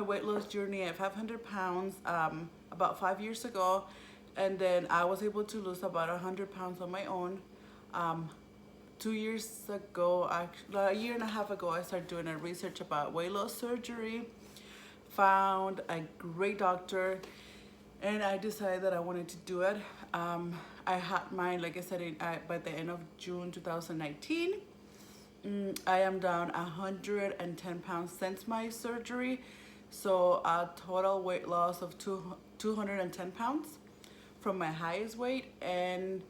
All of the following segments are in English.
weight loss journey at 500 pounds about 5 years ago, and then I was able to lose about 100 pounds on my own. Um, 2 years ago, actually, a year and a half ago, I started doing a research about weight loss surgery, found a great doctor, and I decided that I wanted to do it. I had mine, like I said, by the end of June 2019. I am down 110 pounds since my surgery, so a total weight loss of 210 pounds from my highest weight. And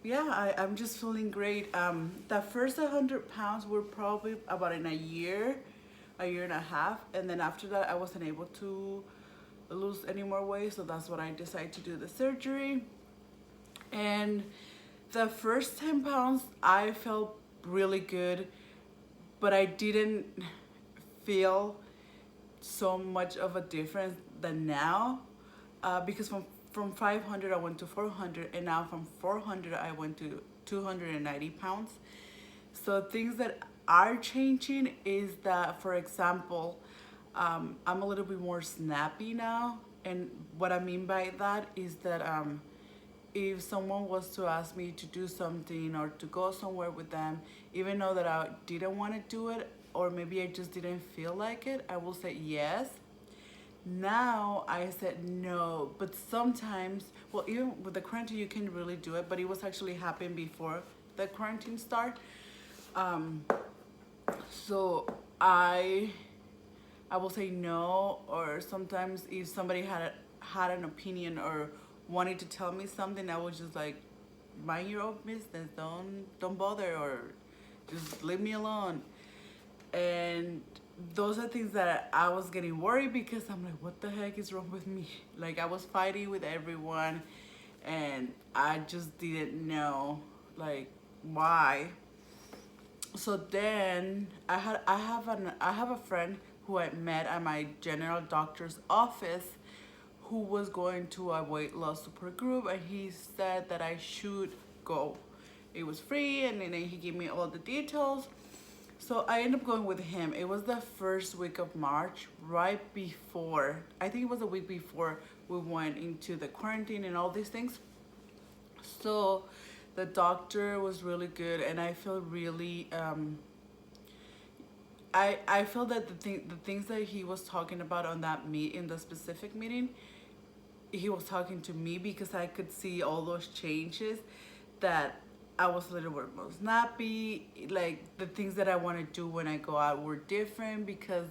yeah, I'm just feeling great. The first 100 pounds were probably about in a year and a half, and then after that I wasn't able to lose any more weight, so that's when I decided to do the surgery. And the first 10 pounds I felt really good, but I didn't feel so much of a difference than now, because from 500 I went to 400, and now from 400 I went to 290 pounds. So things that are changing is that, for example, I'm a little bit more snappy now. And what I mean by that is that if someone was to ask me to do something or to go somewhere with them, even though that I didn't want to do it, or maybe I just didn't feel like it, I will say yes. Now I said no, but sometimes, well, even with the quarantine you can really do it, but it was actually happening before the quarantine start. Um, so I will say no, or sometimes if somebody had an opinion or wanted to tell me something, I was just like, mind your own business, don't bother, or just leave me alone. And those are things that I was getting worried, because I'm like, what the heck is wrong with me? Like, I was fighting with everyone, and I just didn't know like why. So then I have a friend who I met at my general doctor's office, who was going to a weight loss support group, and he said that I should go. It was free, and then he gave me all the details. So I ended up going with him. It was the first week of March, right before, I think it was a week before we went into the quarantine and all these things. So the doctor was really good, and I feel really I feel that the things that he was talking about on that in the specific meeting, he was talking to me, because I could see all those changes, that I was a little bit more snappy. Like, the things that I want to do when I go out were different, because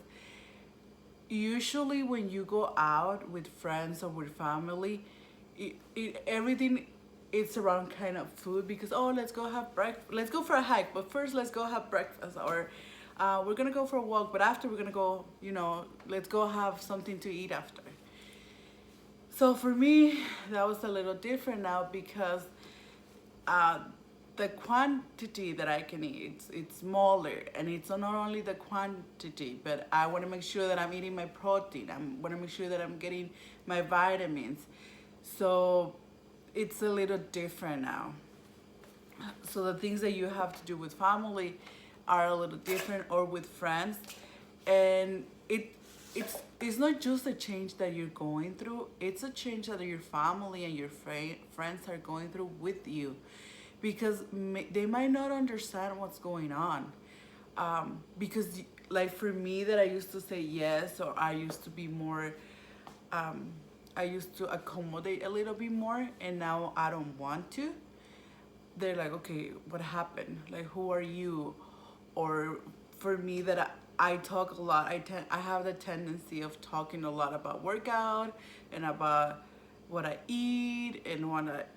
usually when you go out with friends or with family, everything, it's around kind of food, because, oh, let's go have breakfast, let's go for a hike, but first let's go have breakfast, or we're gonna go for a walk, but after we're gonna go, let's go have something to eat after. So for me, that was a little different now, because uh, the quantity that I can eat, it's smaller, and it's not only the quantity, but I want to make sure that I'm eating my protein. I want to make sure that I'm getting my vitamins. So it's a little different now. So the things that you have to do with family are a little different, or with friends, and it's not just a change that you're going through, it's a change that your family and your friends are going through with you, because they might not understand what's going on. Because, like, for me, that I used to say yes, or I used to be more, I used to accommodate a little bit more, and now I don't want to. They're like, okay, what happened? Like, who are you? Or for me, that I talk a lot. I have the tendency of talking a lot about workout and about what I eat and what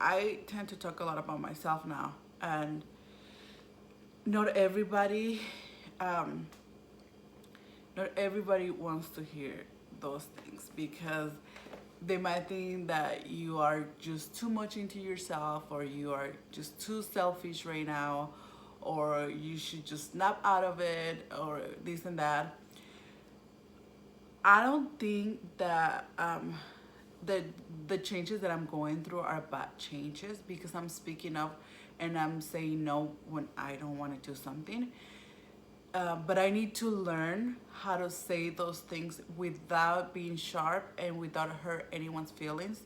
I tend to talk a lot about myself now. And not everybody, um, not everybody wants to hear those things, because they might think that you are just too much into yourself, or you are just too selfish right now, or you should just snap out of it, or this and that. I don't think that the changes that I'm going through are bad changes, because I'm speaking up and I'm saying no when I don't want to do something. but I need to learn how to say those things without being sharp and without hurt anyone's feelings,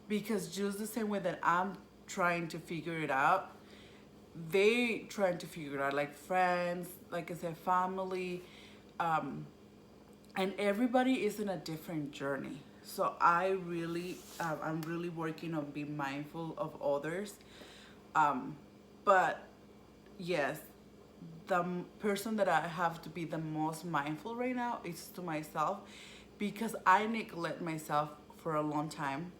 because just the same way that I'm trying to figure it out, they trying to figure it out, like friends, like I said, family, um, and everybody is in a different journey. So I'm really working on being mindful of others. um, but yes, the person that I have to be the most mindful right now is to myself, because I neglect myself for a long time.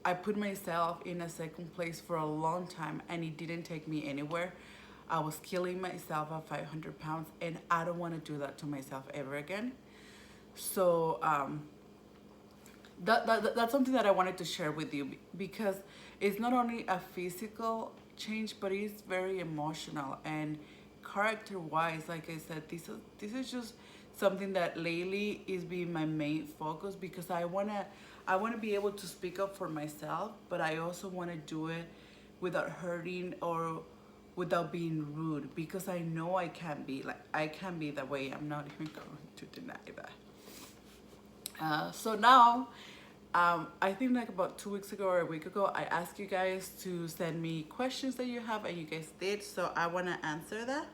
I put myself in a second place for a long time, and it didn't take me anywhere. I was killing myself at 500 pounds, and I don't want to do that to myself ever again. So that's something that I wanted to share with you, because it's not only a physical change, but it's very emotional and character wise. Like I said, this is just something that lately is being my main focus, because I wanna be able to speak up for myself, but I also want to do it without hurting or without being rude, because I know I can be that way. I'm not even going to deny that. So now, I think like about 2 weeks ago or a week ago, I asked you guys to send me questions that you have, and you guys did. So I want to answer that.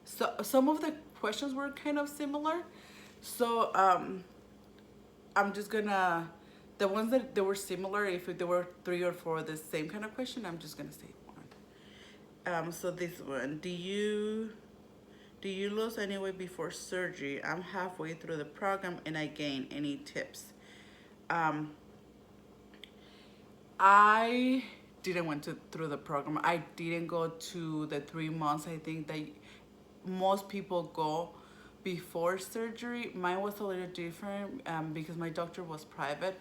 So some of the questions were kind of similar. So I'm just gonna, the ones that they were similar, if there were 3 or 4 of the same kind of question, I'm just gonna say one. So this one, do you lose any weight before surgery? I'm halfway through the program and I gain. Any tips? Um, I didn't went through the program. I didn't go to the 3 months. I think that most people go before surgery. Mine was a little different, because my doctor was private,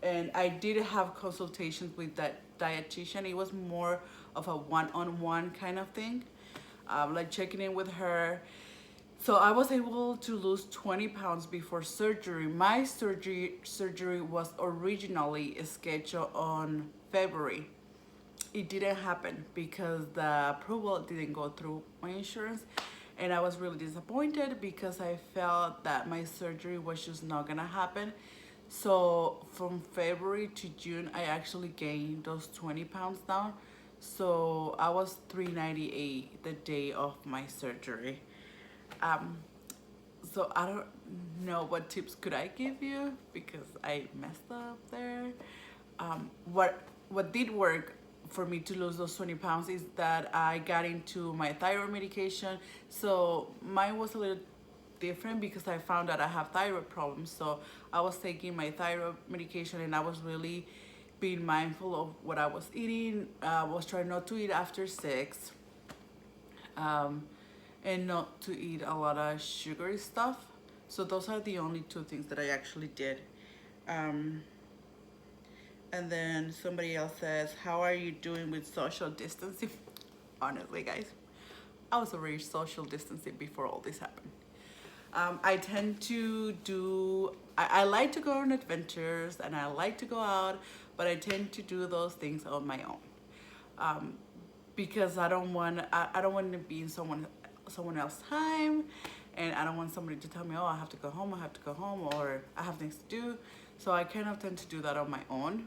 and I did have consultations with that dietitian. It was more of a one-on-one kind of thing, like checking in with her. So I was able to lose 20 pounds before surgery. My surgery was originally scheduled on February. It didn't happen because the approval didn't go through my insurance, and I was really disappointed because I felt that my surgery was just not gonna happen. So from February to June, I actually gained those 20 pounds down. So I was 398 the day of my surgery. um so I don't know what tips could I give you, because I messed up there. What did work for me to lose those 20 pounds is that I got into my thyroid medication. So mine was a little different because I found out I have thyroid problems. So I was taking my thyroid medication, and I was really being mindful of what I was eating. I was trying not to eat after 6, um, and not to eat a lot of sugary stuff. So those are the only 2 things that I actually did. Um, and then somebody else says, how are you doing with social distancing? Honestly, guys, I was already social distancing before all this happened. I tend to I like to go on adventures and I like to go out, but I tend to do those things on my own. Um, because I don't want to be in someone else's time, and I don't want somebody to tell me, oh, I have to go home, or I have things to do. So I kind of tend to do that on my own.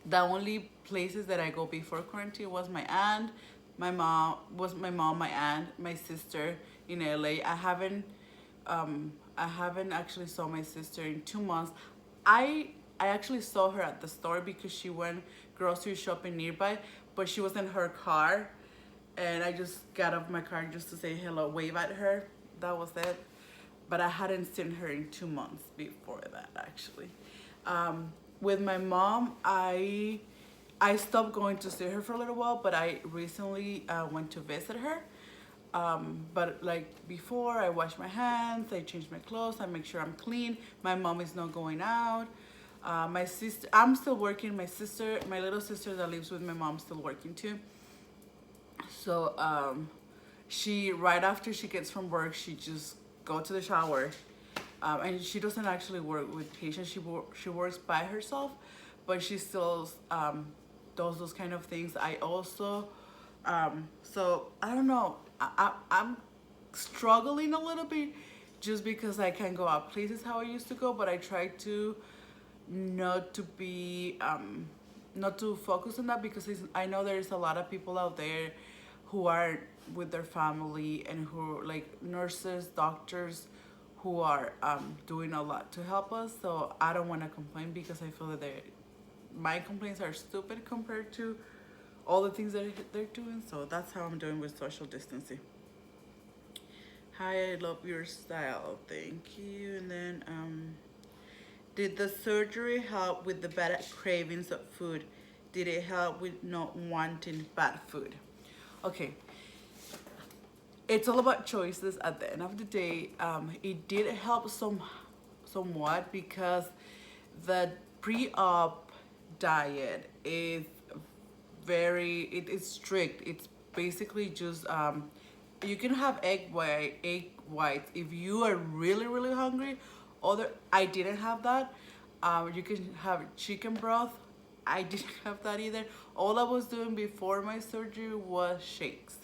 The only places that I go before quarantine was my mom, my aunt, my sister in LA. I haven't actually saw my sister in 2 months. I actually saw her at the store because she went grocery shopping nearby, but she was in her car, and I just got off my car just to say hello, wave at her. That was it. But I hadn't seen her in 2 months before that, actually. With my mom, I stopped going to see her for a little while, but I recently went to visit her. But like before, I wash my hands, I change my clothes, I make sure I'm clean. My mom is not going out. My sister, I'm still working. My little sister that lives with my mom, still working too. So she, right after she gets from work, she just go to the shower, and she doesn't actually work with patients. She works by herself, but she still does those kind of things. I also, so I don't know. I'm struggling a little bit just because I can't go out places how I used to go, but I try to not to be not to focus on that because I know there's a lot of people out there who are with their family and who like nurses, doctors who are doing a lot to help us. So I don't want to complain because I feel that my complaints are stupid compared to all the things that they're doing. So that's how I'm doing with social distancing. Hi, I love your style. Thank you. And then, did the surgery help with the bad cravings of food? Did it help with not wanting bad food? Okay, it's all about choices at the end of the day. It did help somewhat because the pre-op diet is it is strict. It's basically just you can have egg whites if you are really hungry. Other I didn't have that. You can have chicken broth. I didn't have that either. All I was doing before my surgery was shakes,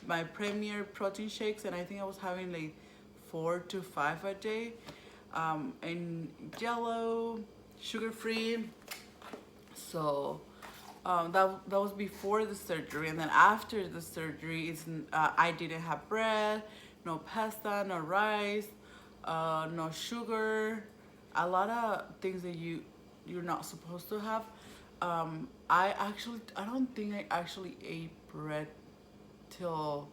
my Premier protein shakes, and I think I was having like 4 to 5 a day, and Jello, sugar free. So that was before the surgery, and then after the surgery, I didn't have bread, no pasta, no rice, no sugar, a lot of things that you're not supposed to have. I don't think I actually ate bread till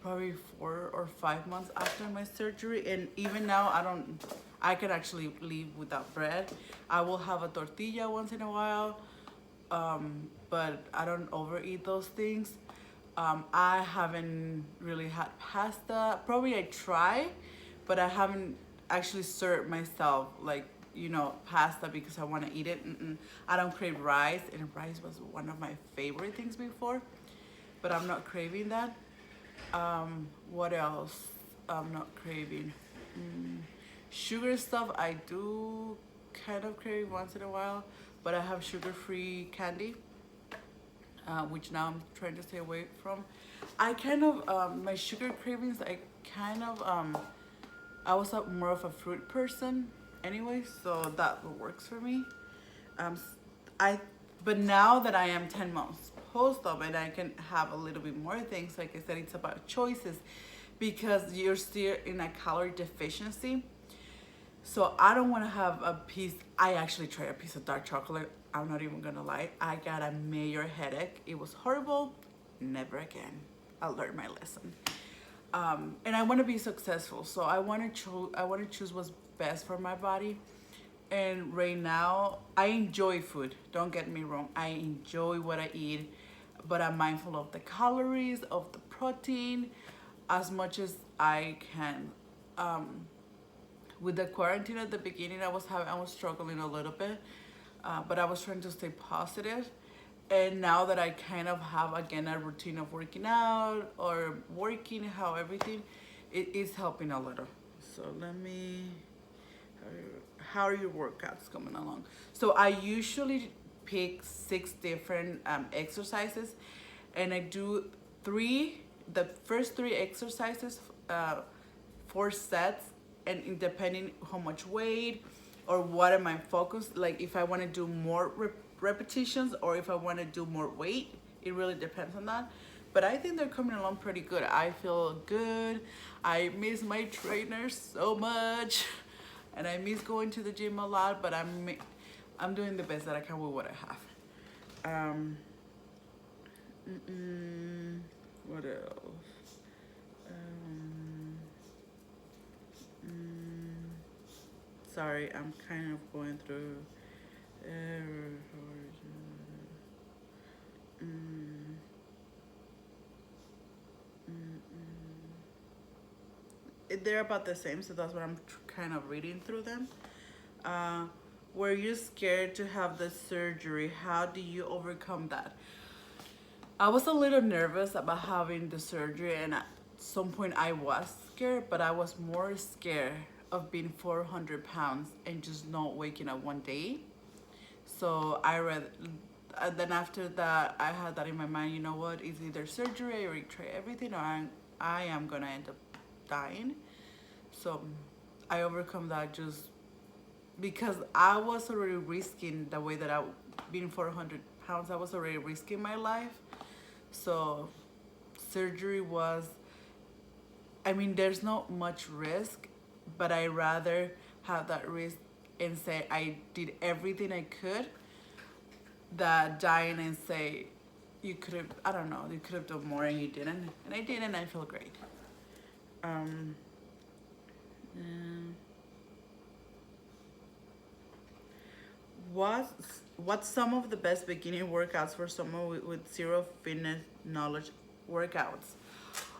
probably 4 or 5 months after my surgery, and even now I can actually live without bread. I will have a tortilla once in a while, but I don't overeat those things. I haven't really had pasta. Probably I try, but I haven't actually served myself like pasta because I want to eat it. I don't crave rice, and rice was one of my favorite things before, but I'm not craving that. What else? I'm not craving. Sugar stuff I do kind of crave once in a while, but I have sugar-free candy, which now I'm trying to stay away from. I kind of my sugar cravings. I was more of a fruit person anyway, so that works for me. Um, I but now that I am 10 months post-op and I can have a little bit more things, like I said, it's about choices because you're still in a calorie deficiency. So I don't want to have a piece. I actually tried a piece of dark chocolate. I'm not even gonna lie. I got a major headache. It was horrible. Never again. I learned my lesson. And I want to be successful, so I want to choose what's best for my body. And right now, I enjoy food. Don't get me wrong. I enjoy what I eat, but I'm mindful of the calories, of the protein, as much as I can. With the quarantine at the beginning, I was struggling a little bit, but I was trying to stay positive. And now that I kind of have again a routine of working out or working, how everything, it is helping a little. So how are your workouts coming along? So I usually pick 6 different exercises, and I do the first 3 exercises, 4 sets, and depending how much weight or what am I focused, like if I want to do more repetitions or if I want to do more weight, it really depends on that. But I think they're coming along pretty good. I feel good. I miss my trainer so much, and I miss going to the gym a lot, but I'm doing the best that I can with what I have. What else? Sorry, I'm kind of going through. They're about the same, so that's what I'm kind of reading through them. Were you scared to have the surgery? How do you overcome that? I was a little nervous about having the surgery, and at some point I was scared, but I was more scared of being 400 pounds and just not waking up one day. So then after that, I had that in my mind, you know what, it's either surgery or you try everything, or I am gonna end up dying. So I overcome that just because I was already risking the way that I being 400 pounds. I was already risking my life. So surgery was, I mean, there's not much risk, but I rather have that risk and say I did everything I could that dying and say you could have, I don't know, you could have done more and you didn't. And I did, and I feel great. What's some of the best beginning workouts for someone with zero fitness knowledge workouts?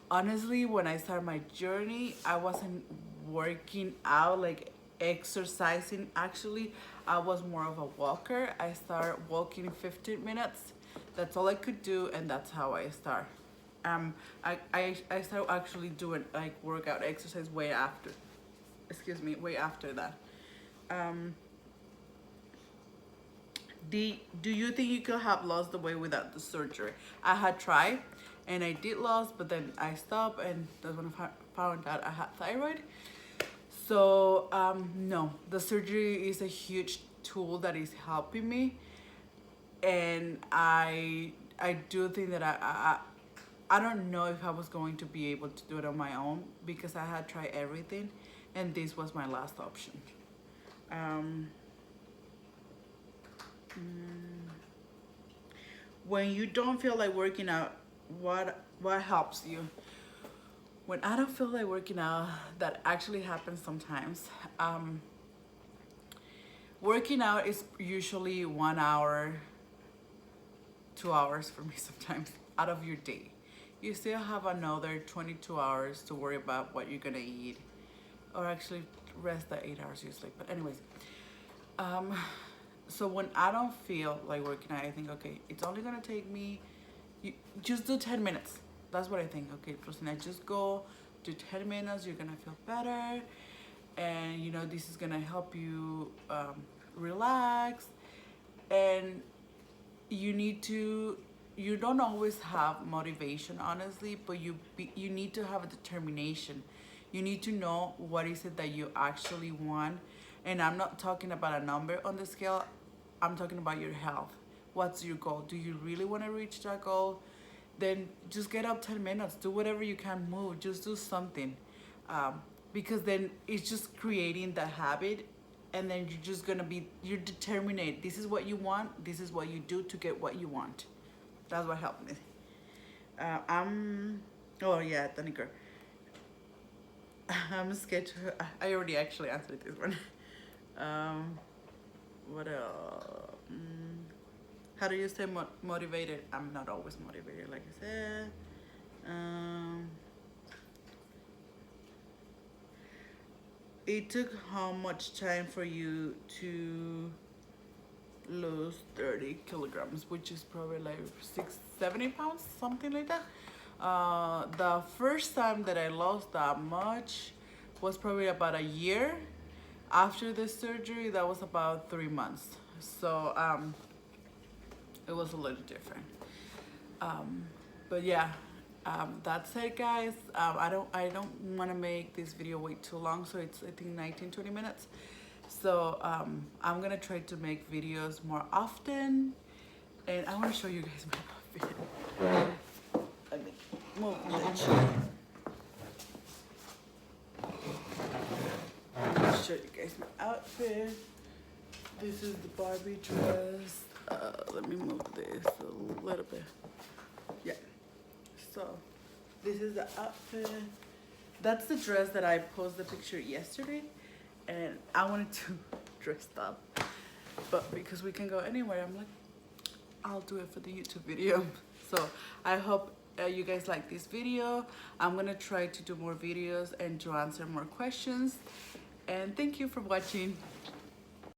Honestly, when I started my journey, I wasn't working out, like exercising. Actually, I was more of a walker. I started walking 15 minutes. That's all I could do, and that's how I start. I started actually doing like workout exercise way after. Excuse me, way after that. Do you think you could have lost the weight without the surgery? I had tried, and I did lose, but then I stopped, and that's when I found out I had thyroid. So no, the surgery is a huge tool that is helping me, and I do think that I don't know if I was going to be able to do it on my own because I had tried everything, and this was my last option. When you don't feel like working out, what helps you? When I don't feel like working out, that actually happens sometimes. Working out is usually 1 hour, 2 hours for me sometimes out of your day. You still have another 22 hours to worry about what you're gonna eat, or actually rest the 8 hours you sleep. But anyways, so when I don't feel like working out, I think, okay, it's only gonna take me, you just do 10 minutes. That's what I think. Okay, Christina, just go do 10 minutes. You're gonna feel better, and you know this is gonna help you relax. And you need to. You don't always have motivation, honestly, but you need to have a determination. You need to know what is it that you actually want. And I'm not talking about a number on the scale. I'm talking about your health. What's your goal? Do you really want to reach that goal? Then just get up 10 minutes. Do whatever you can, move. Just do something. Because then it's just creating the habit. And then you're just going to be, you're determined. This is what you want. This is what you do to get what you want. That's what helped me. Oh yeah, Tanika. I'm scared to, I already actually answered this one. What else? How do you stay motivated? I'm not always motivated, like I said. It took how much time for you to lose 30 kilograms, which is probably like 70 pounds, something like that. The first time that I lost that much was probably about a year. After the surgery, that was about 3 months. So it was a little different. But yeah, that's it, guys. I don't want to make this video way too long, so it's I think 19-20 minutes. So I'm gonna try to make videos more often, and I want to show you guys my outfit. Let me move the chair. I'll show you guys my outfit. This is the Barbie dress. Let me move this a little bit. Yeah. So this is the outfit. That's the dress that I posted the picture yesterday, and I wanted to dress up, but because we can go anywhere, I'm like, I'll do it for the YouTube video. So I hope you guys like this video. I'm gonna try to do more videos and to answer more questions, and thank you for watching.